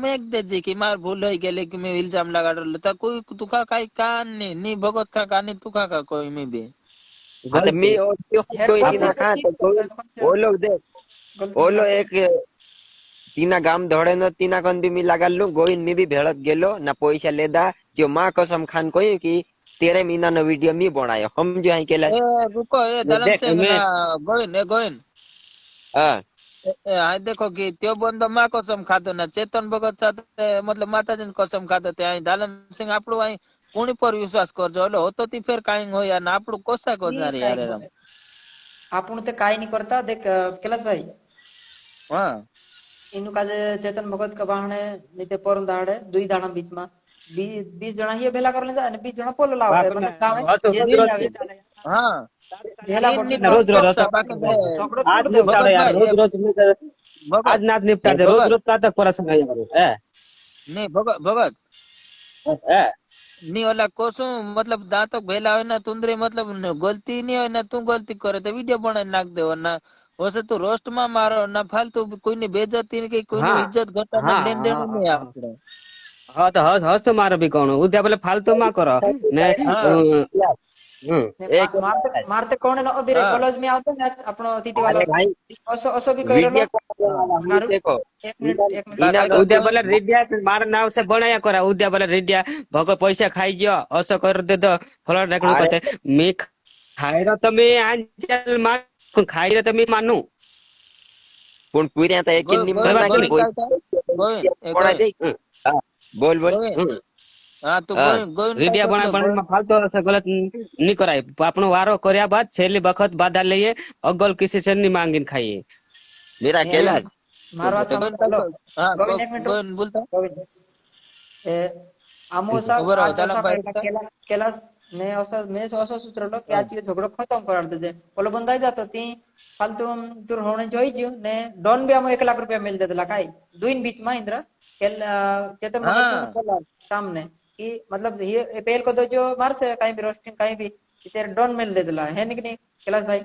make देजे की मार भूल हो गेले की मी इल्जाम लगाडलं तर कोई तुका काही कान नाही भगत का कानी तुका का कोई मी बी हाँ तो मी कोई तीना कहा तो वो लोग देख वो लोग एक तीना गाम धोड़े न तीना कन भी मी लगा लू गोइन मी भी भेड़त गेलो ना पैसा लेदा जो माँ कसम खान कोई की तेरे मीना नो वीडियो मी बनायो हम जो है केला ए रुको ए धलम देख सिंह मैं ना गोइन हाँ हाय देखो की त्यो बंद માં कसम ખાતો ના ચેતન ભગત સાથે મતલબ માતાજીની कसम ખાતો તે અહીં ધાલમ સિંહ આપણું અહીં કોની પર વિશ્વાસ કરજો એટલે હોતો તી ફેર કાઈ હોય અને આપણું કોસા કોસારી યાર એમ आपण ते काय नहीं करता देख कैलाश भाई હા इनु काजे चेतन भगत का बाहणे नीते परम दाड़े दुई दाना बीच में 20 जना ही भेला कर ले जा ने 20 जना पोलो लावे मतलब गावे जे भी आवे चले હા भेला इन बोटी रोज रोज बाकी आज निपटा यार रोज रोज आज नाच निपटा दे रोज रोज का तक प्रसंग है यार नहीं भगत है ની ઓલા કોશું મતલબ દાંતક ભેલા હોય ના તુંદરી મતલબ ગલતી નહીં હોય ને તું ગલતી કરે તો વિડિયો બનાવી નાખ દેવો ના વસે તું રોસ્ટ માં મારો ના ફાલતુ કોઈની બેइज्जती કે કોઈની ઇજ્જત ઘટાડવા લેન દેણ નહીં આપણે हाँ तो हस मारो भी कौन उद्या बोले फालतू मा करो ने मारते कौन है अभी कॉलेज में आवते ने આપણો તીતી વાળો ઓસો भी करेलो देखो एक मिनट उद्या बोले रेडिया मार नाव से बनाया करा उद्या बोले रेडिया भगो पैसा खाई गयो असो कर दे दो फला देखणो कहते मी खाई रो तमे आंचल मार खाई रो तमे मानू पण पुऱ्या आता एक बोल बोल हाँ तो गोइन रेडिया बना फालतू से गलत नहीं कराए अपनो वारो करया बाद छेली बखत बाधा लिए अगल किसी से नहीं मांगिन खाइए मेरा कैलाश मारो हाँ गोविंद एक मिनट गोइन बोलता आमोसा बरोबर कैलाश मैं असं सुचरलो की आज झगडो खतम करार दे बोलो बंदाई जातो ती फालतू तुर होणे जोई ज्यू ने डॉन भी आमो 1 लाख रुपया मिल देतला काय दुइन बीच में इंद्र चेतन बोला सामने कि मतलब ये पहल को तो जो मार से कहीं भी रोस्टिंग कहीं भी तेरे डॉन मिल देतला है नहीं कैलाश भाई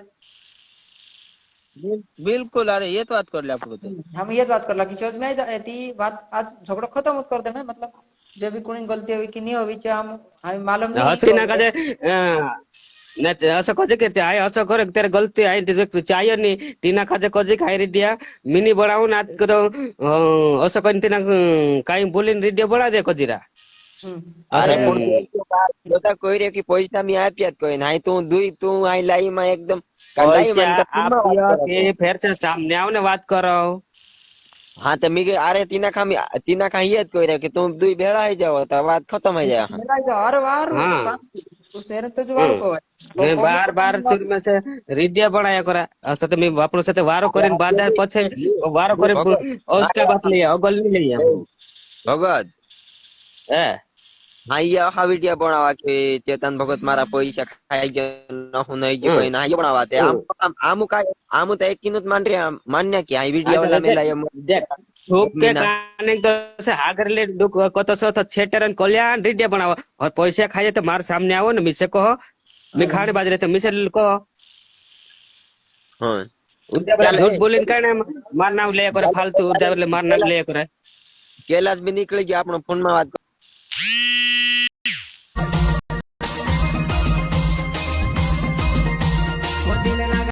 बिल्कुल अरे ये तो बात कर ले आपको तो हम ये बात करला की चोज में ती बात आज झगड़ो खत्म कर देना मतलब जो भी कोणी गलती हुई कि नहीं हुई हम मालूम नहीं हसी ना कजे न असं कजे के चाहे असं करे तेरे गलती आहे ते चाहे नहीं तीना कजे कजे खाई रेडिया मिनी बनाऊ ना करो असं कन तीना काही बोलीन रेडिया बना दे कजीरा अरे બધા કોઈ રે કે પૈસા મી આપ્યા કોઈ નહીં તું दुई तू आई लाई માં એકદમ કલાઈ पैसा મને આપ્યા કે ફેર છે સામને આવ ને વાત કરો हाँ तो मी अरे तीना खा ये कोई रे कि तुम दुई भेड़ा ही जाओ तो बात खत्म हो जाए हर बार हाँ तू शेर तो जो वारो को मैं बार बार शुरू में से रेडिया बनाया करा असं तो मैं આપણો સાથે વારો કરીને બાદા પછી વારો કરે उसका बात लिया अगल नहीं लिया भगत ए हाँ ये हा वीडियो बनावा के चेतन भगत मारा पैसा खाई गयो न हो नहीं गयो कोई ना ये बनावा ते आमु तो एक किनुत मान्य कि आई वीडियो वाला में लायो देख छुप के काने तो से हागर ले दुख कत सो तो छेटरन कल्याण रेडिया बनावा और पैसा खाए तो मार सामने आओ न मिसे कहो मैं खाने बाजरे तो मिसे कहो हां उद्या बोले झूठ बोलिन काने मार नाम ले करे फालतू उद्या बोले मार नाम ले करे कैलाश भी निकल गया अपनो फोन में बात